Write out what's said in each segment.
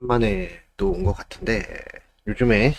간만에 또 온 것 같은데 요즘에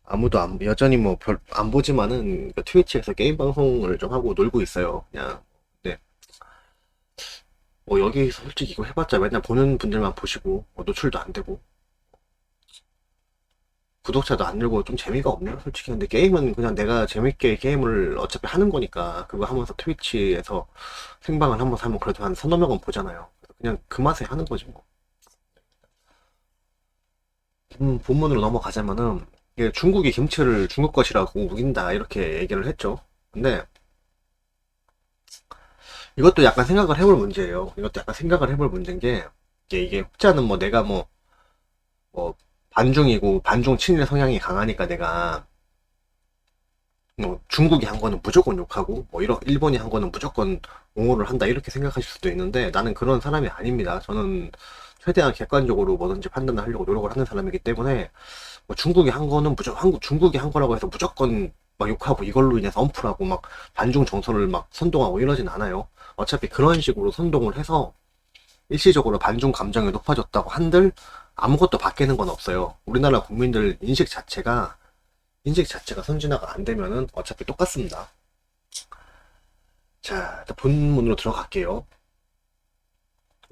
아무도 여전히 뭐 별 안 보지만은 그 트위치에서 게임 방송을 좀 하고 놀고 있어요. 그냥 네. 뭐 여기서 솔직히 이거 해봤자 맨날 보는 분들만 보시고 뭐 노출도 안 되고 구독자도 안 늘고 좀 재미가 없네요 솔직히. 근데 게임은 그냥 내가 재밌게 게임을 어차피 하는 거니까 그거 하면서 트위치에서 생방을 한번 하면 그래도 한 서너 명은 보잖아요. 그래서 그냥 그 맛에 하는 거지 뭐. 본문으로 넘어가자면은 이게 중국이 김치를 중국 것이라고 우긴다 이렇게 얘기를 했죠. 근데 이것도 약간 생각을 해볼 문제예요. 이것도 약간 생각을 해볼 문제인 게 이게 혹자는 뭐 내가 뭐 반중이고 반중 친일 성향이 강하니까 내가 뭐 중국이 한 거는 무조건 욕하고 뭐 일본이 한 거는 무조건 옹호를 한다 이렇게 생각하실 수도 있는데 나는 그런 사람이 아닙니다. 저는 최대한 객관적으로 뭐든지 판단을 하려고 노력을 하는 사람이기 때문에 뭐 중국이 한 거는 중국이 한 거라고 해서 무조건 막 욕하고 이걸로 인해서 엄플하고 막 반중 정서를 막 선동하고 이러진 않아요. 어차피 그런 식으로 선동을 해서 일시적으로 반중 감정이 높아졌다고 한들 아무것도 바뀌는 건 없어요. 우리나라 국민들 인식 자체가 선진화가 안 되면은 어차피 똑같습니다. 자, 일단 본문으로 들어갈게요.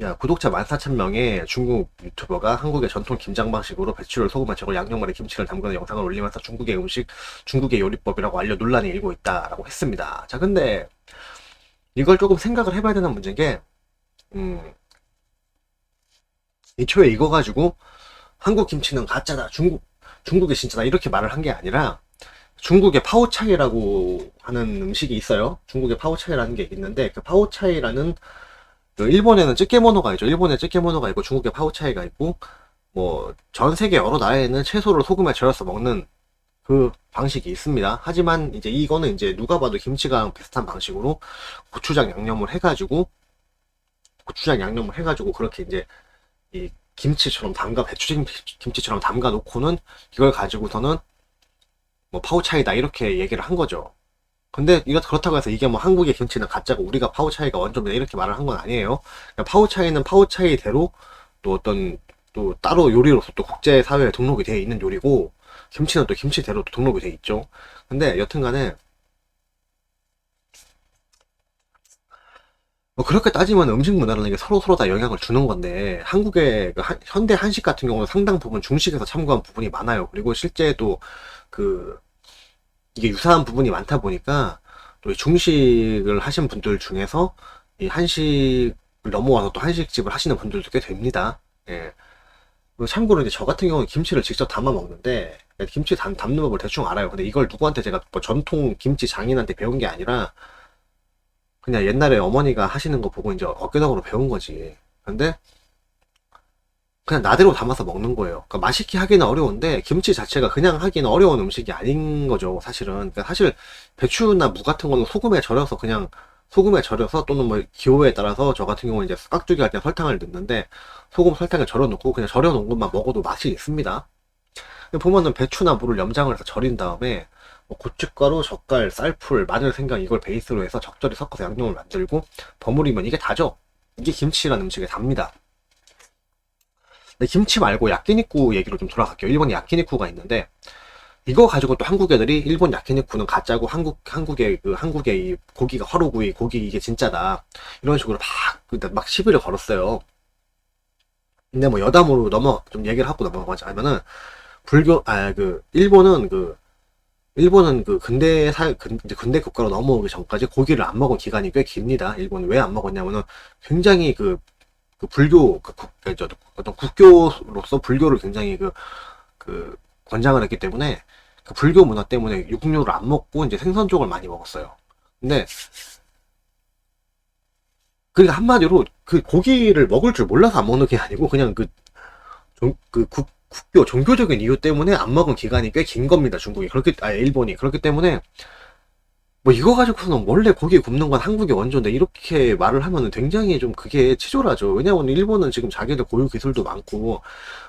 야, 구독자 14,000명의 중국 유튜버가 한국의 전통 김장 방식으로 배추를 소금에 재고 양념말에 김치를 담그는 영상을 올리면서 중국의 음식, 중국의 요리법이라고 알려 논란이 일고 있다라고 했습니다. 자, 근데 이걸 조금 생각을 해봐야 되는 문제인 게, 음, 애초에 이거 가지고 한국 김치는 가짜다, 중국이 진짜다 이렇게 말을 한 게 아니라 중국의 파오차이라고 하는 음식이 있어요. 중국의 파오차이라는 게 있는데 그 파오차이라는 그 일본에는 찌개모노가 있죠. 일본에 찌개모노가 있고 중국에 파오차이가 있고 뭐 전 세계 여러 나라에는 채소를 소금에 절여서 먹는 그 방식이 있습니다. 하지만 이제 이거는 이제 누가 봐도 김치랑 비슷한 방식으로 고추장 양념을 해가지고 그렇게 이제 이 김치처럼 배추김치처럼 담가 놓고는 이걸 가지고서는 뭐 파오차이다 이렇게 얘기를 한 거죠. 근데 이거 그렇다고 해서 이게 뭐 한국의 김치는 가짜고 우리가 파오차이가 원조입니다 이렇게 말을 한 건 아니에요. 그러니까 파오차이는 파오차이대로 또 어떤 또 따로 요리로서 또 국제사회에 등록이 되어 있는 요리고 김치는 또 김치대로 또 등록이 되어 있죠. 근데 여튼간에 뭐 그렇게 따지면 음식 문화라는 게 서로 다 영향을 주는 건데 한국의 그 현대 한식 같은 경우는 상당 부분 중식에서 참고한 부분이 많아요. 그리고 실제도 그 이게 유사한 부분이 많다 보니까 또 중식을 하신 분들 중에서 이 한식을 넘어와서 또 한식집을 하시는 분들도 꽤 됩니다. 예. 그리고 참고로 이제 저 같은 경우는 김치를 직접 담아 먹는데 김치 담는 법을 대충 알아요. 근데 이걸 누구한테 제가 뭐 전통 김치 장인한테 배운 게 아니라 그냥 옛날에 어머니가 하시는 거 보고 이제 어깨너머로 배운 거지. 근데 그냥 나대로 담아서 먹는 거예요. 그러니까 맛있게 하기는 어려운데 김치 자체가 그냥 하기는 어려운 음식이 아닌 거죠, 사실은. 그러니까 사실 배추나 무 같은 거는 소금에 절여서 또는 뭐 기호에 따라서 저 같은 경우는 이제 깍두기 할 때 설탕을 넣는데 설탕을 절여 놓고 그냥 절여 놓은 것만 먹어도 맛이 있습니다. 보면은 배추나 무를 염장을 해서 절인 다음에 뭐 고춧가루, 젓갈, 쌀풀, 마늘, 생강 이걸 베이스로 해서 적절히 섞어서 양념을 만들고 버무리면 이게 다죠. 이게 김치라는 음식의 답니다. 근데 김치 말고 야끼니쿠 얘기로 좀 돌아갈게요. 일본에 야끼니쿠가 있는데 이거 가지고 또 한국 애들이 일본 야끼니쿠는 가짜고 한국의 이 고기가 화로구이 고기 이게 진짜다 이런 식으로 막 시비를 걸었어요. 근데 뭐 여담으로 좀 얘기를 하고 넘어가자면은 일본은 근대 국가로 넘어오기 전까지 고기를 안 먹은 기간이 꽤 깁니다. 일본은 왜 안 먹었냐면은 굉장히 어떤 국교로서 불교를 굉장히 권장을 했기 때문에 그 불교 문화 때문에 육류를 안 먹고 이제 생선 쪽을 많이 먹었어요. 근데 그러니까 한마디로 그 고기를 먹을 줄 몰라서 안 먹는 게 아니고 그냥 국교 종교적인 이유 때문에 안 먹은 기간이 꽤 긴 겁니다. 일본이 그렇기 때문에 뭐 이거 가지고서는 원래 고기 굽는 건 한국의 원조인데 이렇게 말을 하면은 굉장히 좀 그게 치졸하죠. 왜냐면 일본은 지금 자기들 고유 기술도 많고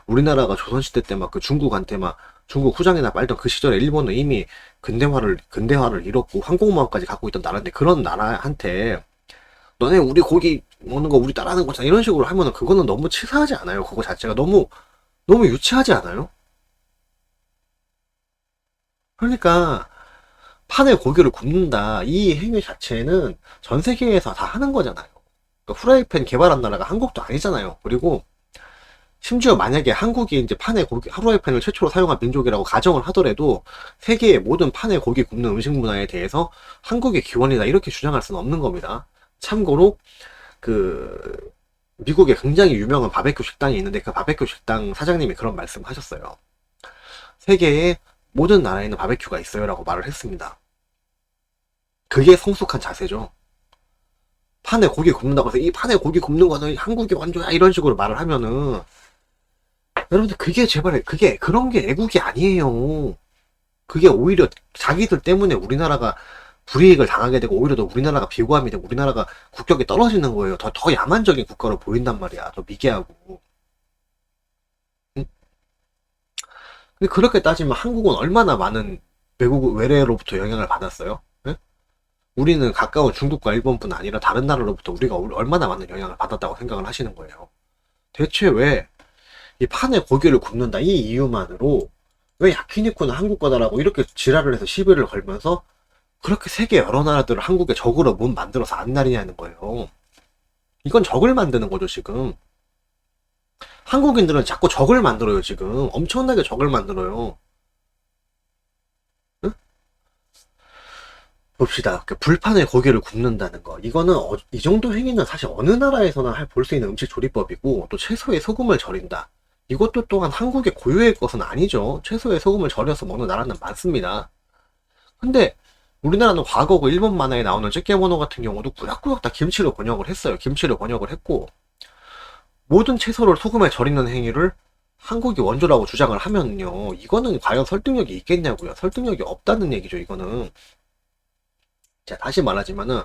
우리나라가 조선시대 때 막 그 중국한테 막 중국 후장이나 빨던 그 시절에 일본은 이미 근대화를 이뤘고 항공모함까지 갖고 있던 나라인데 그런 나라한테 너네 우리 고기 먹는 거 우리 따라하는 거잖아. 이런 식으로 하면은 그거는 너무 치사하지 않아요? 그거 자체가 너무 유치하지 않아요? 그러니까 판에 고기를 굽는다. 이 행위 자체는 전 세계에서 다 하는 거잖아요. 그러니까 후라이팬 개발한 나라가 한국도 아니잖아요. 그리고 심지어 만약에 한국이 이제 판에 고기, 후라이팬을 최초로 사용한 민족이라고 가정을 하더라도 세계의 모든 판에 고기 굽는 음식 문화에 대해서 한국의 기원이다 이렇게 주장할 수는 없는 겁니다. 참고로 그 미국에 굉장히 유명한 바베큐 식당이 있는데 그 바베큐 식당 사장님이 그런 말씀 하셨어요. 세계의 모든 나라에 있는 바베큐가 있어요 라고 말을 했습니다. 그게 성숙한 자세죠. 판에 고기 굽는다고 해서 이 판에 고기 굽는 거는 한국의 원조야 이런 식으로 말을 하면은 여러분들 그게 제발 그게 그런 게 애국이 아니에요. 그게 오히려 자기들 때문에 우리나라가 불이익을 당하게 되고 오히려 더 우리나라가 비고함이 되고 우리나라가 국격이 떨어지는 거예요. 더 야만적인 국가로 보인단 말이야. 더 미개하고. 응? 근데 그렇게 따지면 한국은 얼마나 많은 외국 외래로부터 영향을 받았어요? 응? 우리는 가까운 중국과 일본뿐 아니라 다른 나라로부터 우리가 얼마나 많은 영향을 받았다고 생각을 하시는 거예요. 대체 왜 이 판에 고기를 굽는다 이 이유만으로 왜 야키니쿠는 한국 거다라고 이렇게 지랄을 해서 시비를 걸면서 그렇게 세계 여러 나라들을 한국에 적으로 못 만들어서 안 날이냐는 거예요. 이건 적을 만드는 거죠, 지금. 한국인들은 자꾸 적을 만들어요, 지금. 엄청나게 적을 만들어요. 응? 봅시다. 불판에 고기를 굽는다는 거. 이거는 이 정도 행위는 사실 어느 나라에서나 볼 수 있는 음식 조리법이고 또 채소에 소금을 절인다. 이것도 또한 한국의 고유의 것은 아니죠. 채소에 소금을 절여서 먹는 나라는 많습니다. 근데 우리나라는 과거 그 일본 만화에 나오는 찌개모노 같은 경우도 꾸역꾸역 다 김치로 번역을 했어요. 김치로 번역을 했고 모든 채소를 소금에 절이는 행위를 한국이 원조라고 주장을 하면요. 이거는 과연 설득력이 있겠냐고요. 설득력이 없다는 얘기죠. 이거는. 자, 다시 말하지만은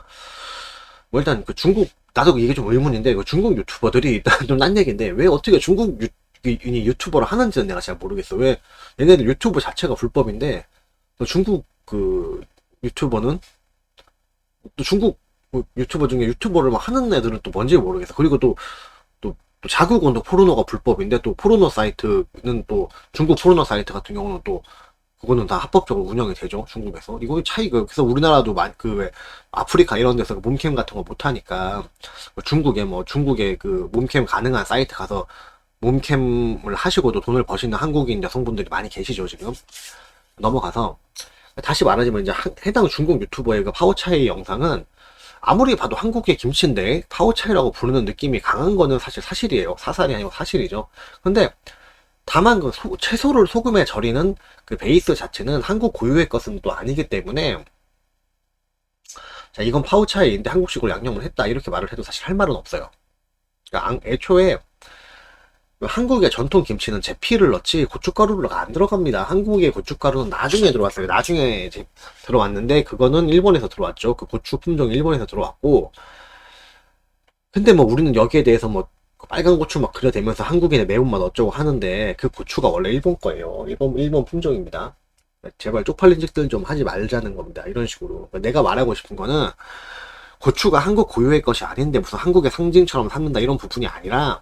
뭐 일단 그 중국 나도 이게 좀 의문인데 그 중국 유튜버들이 일단 좀 딴 얘기인데 왜 어떻게 중국 유튜버를 하는지는 내가 잘 모르겠어. 왜 얘네들 유튜브 자체가 불법인데 중국 그 유튜버는 또 중국 유튜버 중에 유튜버를 막 하는 애들은 또 뭔지 모르겠어. 그리고 또 자국은 또 포르노가 불법인데 또 포르노 사이트는 또 중국 포르노 사이트 같은 경우는 또 그거는 다 합법적으로 운영이 되죠. 중국에서. 이거 차이가 그래서 우리나라도 그 아프리카 이런 데서 몸캠 같은 거 못 하니까 중국에 그 몸캠 가능한 사이트 가서 몸캠을 하시고도 돈을 버시는 한국인 여성분들이 많이 계시죠, 지금. 넘어가서 다시 말하자면 이제 해당 중국 유튜버의 그 파워차이 영상은 아무리 봐도 한국의 김치인데 파워차이라고 부르는 느낌이 강한 거는 사실 사실이에요. 사살이 아니고 사실이죠. 근데 다만 그 채소를 소금에 절이는 그 베이스 자체는 한국 고유의 것은 또 아니기 때문에 자 이건 파워차이인데 한국식으로 양념을 했다 이렇게 말을 해도 사실 할 말은 없어요. 그러니까 애초에 한국의 전통 김치는 제피를 넣지 고춧가루를 안 들어갑니다. 한국의 고춧가루는 나중에 들어왔어요. 나중에 이제 들어왔는데 그거는 일본에서 들어왔죠. 그 고추 품종이 일본에서 들어왔고 근데 뭐 우리는 여기에 대해서 뭐 빨간 고추 막 그려대면서 한국인의 매운맛 어쩌고 하는데 그 고추가 원래 일본 거예요. 일본 품종입니다. 제발 쪽팔린 짓들 좀 하지 말자는 겁니다. 이런 식으로 내가 말하고 싶은 거는 고추가 한국 고유의 것이 아닌데 무슨 한국의 상징처럼 삼는다 이런 부분이 아니라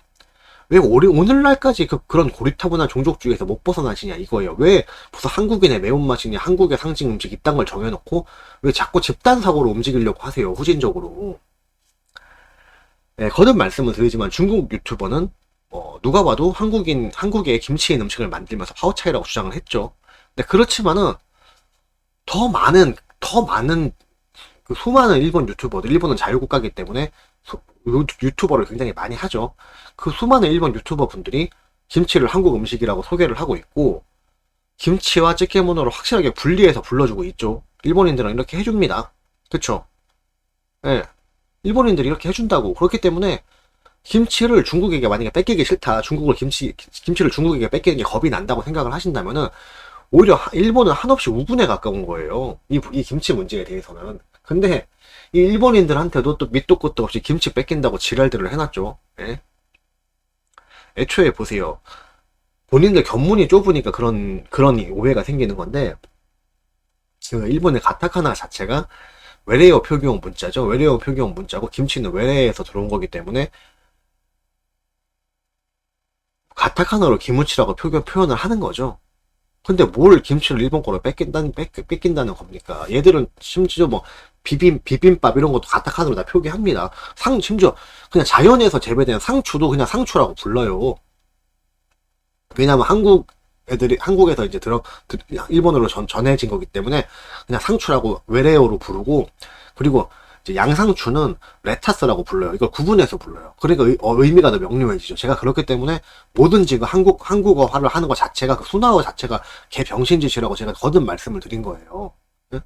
왜 오늘날까지 그런 고리타분한 종족주의에서 못 벗어나시냐 이거예요. 왜 무슨 한국인의 매운맛이냐 한국의 상징 음식 이딴 걸 정해놓고 왜 자꾸 집단사고로 움직이려고 하세요. 후진적으로. 네, 거듭 말씀을 드리지만 중국 유튜버는 누가 봐도 한국의 김치인 음식을 만들면서 파워차이라고 주장을 했죠. 근데 그렇지만은 더 많은 그 수많은 일본 유튜버들, 일본은 자유국가이기 때문에 유튜버를 굉장히 많이 하죠. 그 수많은 일본 유튜버 분들이 김치를 한국 음식이라고 소개를 하고 있고 김치와 찌개문어를 확실하게 분리해서 불러주고 있죠. 일본인들은 이렇게 해줍니다. 그쵸? 예. 네. 일본인들이 이렇게 해준다고. 그렇기 때문에 김치를 중국에게 만약에 뺏기기 싫다. 김치를 중국에게 뺏기는 게 겁이 난다고 생각을 하신다면은 오히려 일본은 한없이 우군에 가까운 거예요. 이 김치 문제에 대해서는. 근데 이 일본인들한테도 또 밑도 끝도 없이 김치 뺏긴다고 지랄들을 해놨죠. 예? 애초에 보세요. 본인들 견문이 좁으니까 그런 오해가 생기는 건데 그 일본의 가타카나 자체가 외래어 표기용 문자죠. 외래어 표기용 문자고 김치는 외래에서 들어온 거기 때문에 가타카나로 기무치라고 표현을 하는 거죠. 근데 뭘 김치를 일본 거로 뺏긴다는 겁니까? 얘들은 심지어 뭐 비빔밥 이런 것도 가타카나로 다 표기합니다. 심지어 그냥 자연에서 재배된 상추도 그냥 상추라고 불러요. 왜냐면 한국에서 이제 일본어로 전해진 거기 때문에 그냥 상추라고 외래어로 부르고, 그리고 이제 양상추는 레타스라고 불러요. 이걸 구분해서 불러요. 그러니까 의미가 더 명료해지죠. 제가 그렇기 때문에 뭐든지 그 한국어화를 하는 것 자체가, 그 순화어 자체가 개 병신짓이라고 제가 거듭 말씀을 드린 거예요. 예?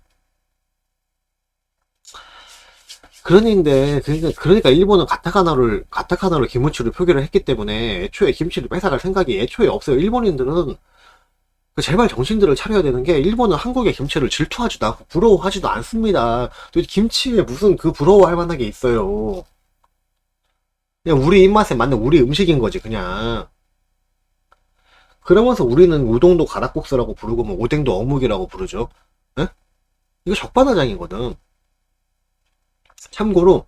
그러니까 일본은 가타카나로 기무치를 표기를 했기 때문에 애초에 김치를 뺏어갈 생각이 애초에 없어요. 일본인들은 제발 정신들을 차려야 되는 게, 일본은 한국의 김치를 질투하지도 않고 부러워하지도 않습니다. 또 김치에 무슨 그 부러워할 만한 게 있어요. 그냥 우리 입맛에 맞는 우리 음식인 거지 그냥. 그러면서 우리는 우동도 가락국수라고 부르고 뭐 오뎅도 어묵이라고 부르죠. 에? 이거 적반하장이거든. 참고로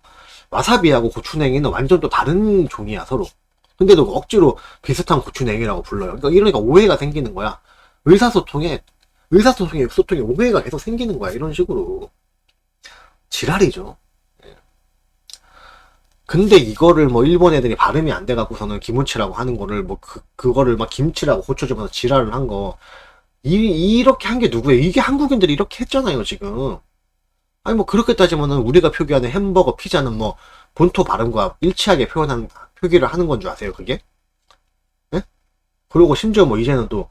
와사비하고 고추냉이는 완전 또 다른 종이야 서로. 근데도 억지로 비슷한 고추냉이라고 불러요. 이러니까 오해가 생기는 거야. 의사소통에 오해가 계속 생기는 거야. 이런 식으로 지랄이죠. 근데 이거를 뭐 일본 애들이 발음이 안 돼갖고서는 기무치라고 하는 거를 뭐 그거를 막 김치라고 고쳐주면서 지랄을 한 거, 이렇게 한 게 누구예요? 이게 한국인들이 이렇게 했잖아요 지금. 아니 뭐 그렇게 따지면은 우리가 표기하는 햄버거, 피자는 뭐 본토 발음과 일치하게 표기를 하는 건 줄 아세요 그게? 예? 그리고 심지어 뭐 이제는 또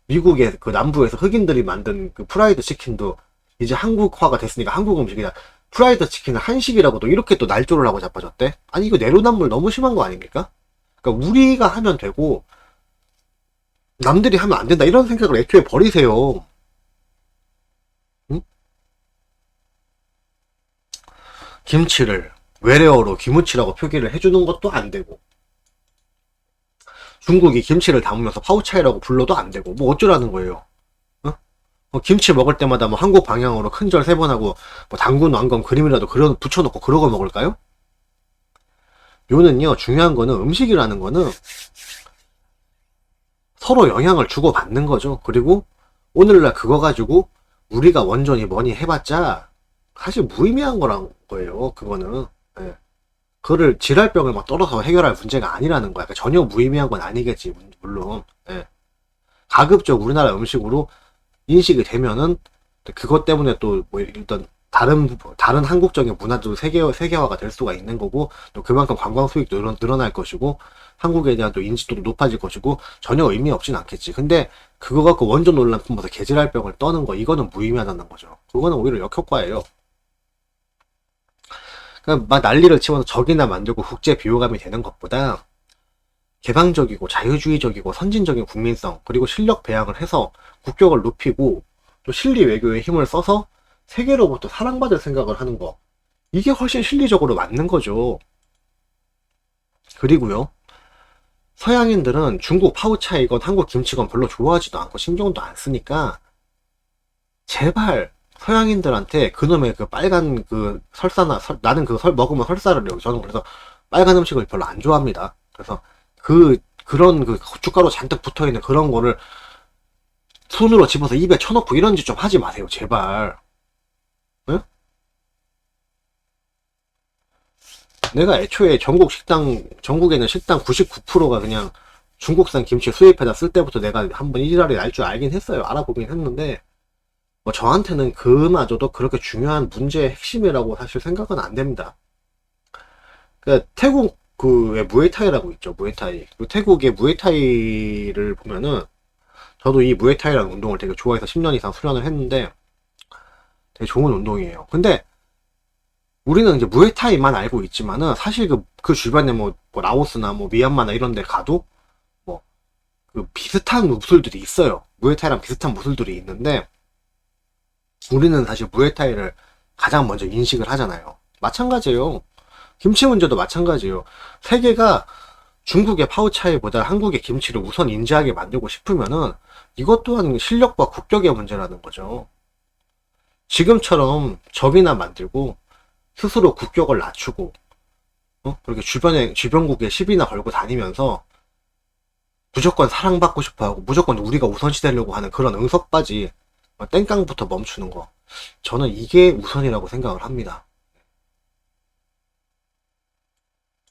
미국의 그 남부에서 흑인들이 만든 그 프라이드 치킨도 이제 한국화가 됐으니까 한국 음식이다. 프라이드 치킨은 한식이라고도 이렇게 또 날조를 하고 자빠졌대? 아니 이거 내로남불 너무 심한 거 아닙니까? 그러니까 우리가 하면 되고 남들이 하면 안 된다 이런 생각을 애초에 버리세요. 응? 김치를 외래어로 기무치라고 표기를 해주는 것도 안 되고, 중국이 김치를 담으면서 파우차이라고 불러도 안 되고, 뭐 어쩌라는 거예요. 김치 먹을 때마다 뭐 한국 방향으로 큰절 3번 하고 뭐 당근 왕검 그림이라도 붙여놓고 그러고 먹을까요? 요는요, 중요한 거는 음식이라는 거는 서로 영향을 주고받는 거죠. 그리고 오늘날 그거 가지고 우리가 원전이 뭐니 해봤자 사실 무의미한 거란 거예요. 그거는. 예. 그거를 질랄병을 막 떨어서 해결할 문제가 아니라는 거야. 그러니까 전혀 무의미한 건 아니겠지 물론. 예. 가급적 우리나라 음식으로 인식이 되면은 그것 때문에 또 뭐 일단 다른 한국적인 문화도 세계화가 될 수가 있는 거고, 또 그만큼 관광 수익도 늘어날 것이고, 한국에 대한 또 인지도도 높아질 것이고, 전혀 의미 없진 않겠지. 근데 그거 갖고 원전 논란 품어서 개질랄병을 떠는 거, 이거는 무의미하다는 거죠. 그거는 오히려 역효과예요. 그러니까 막 난리를 치면서 적이나 만들고 국제 비호감이 되는 것보다 개방적이고 자유주의적이고 선진적인 국민성, 그리고 실력 배양을 해서 국격을 높이고 또 실리 외교의 힘을 써서 세계로부터 사랑받을 생각을 하는 거, 이게 훨씬 실리적으로 맞는 거죠. 그리고요, 서양인들은 중국 파우차이건 한국 김치건 별로 좋아하지도 않고 신경도 안 쓰니까 제발 서양인들한테 그놈의 그 빨간 그 설사나 나는 그 먹으면 설사를 해요. 저는 그래서 빨간 음식을 별로 안 좋아합니다. 그래서 그런 그 고춧가루 잔뜩 붙어있는 그런 거를 손으로 집어서 입에 쳐놓고 이런 짓 좀 하지 마세요 제발. 응? 내가 애초에 전국에는 식당 99%가 그냥 중국산 김치 수입해다 쓸 때부터 내가 한번 일알이 날 줄 알긴 했어요. 알아보긴 했는데 뭐 저한테는 그마저도 그렇게 중요한 문제의 핵심이라고 사실 생각은 안 됩니다. 그 태국 왜 무에타이라고 있죠. 무에타이. 그 태국의 무에타이를 보면은, 저도 이 무에타이라는 운동을 되게 좋아해서 10년 이상 수련을 했는데 되게 좋은 운동이에요. 근데 우리는 이제 무에타이만 알고 있지만은 사실 그 주변에 뭐 라오스나 뭐 미얀마나 이런 데 가도 뭐 그 비슷한 무술들이 있어요. 무에타이랑 비슷한 무술들이 있는데 우리는 사실 무에타이를 가장 먼저 인식을 하잖아요. 마찬가지예요. 김치 문제도 마찬가지예요. 세계가 중국의 파우차이보다 한국의 김치를 우선 인지하게 만들고 싶으면은 이것 또한 실력과 국격의 문제라는 거죠. 지금처럼 적이나 만들고 스스로 국격을 낮추고 그렇게 주변국에 시비나 걸고 다니면서 무조건 사랑받고 싶어하고 무조건 우리가 우선시 되려고 하는 그런 응석바지 땡깡부터 멈추는 거, 저는 이게 우선이라고 생각을 합니다.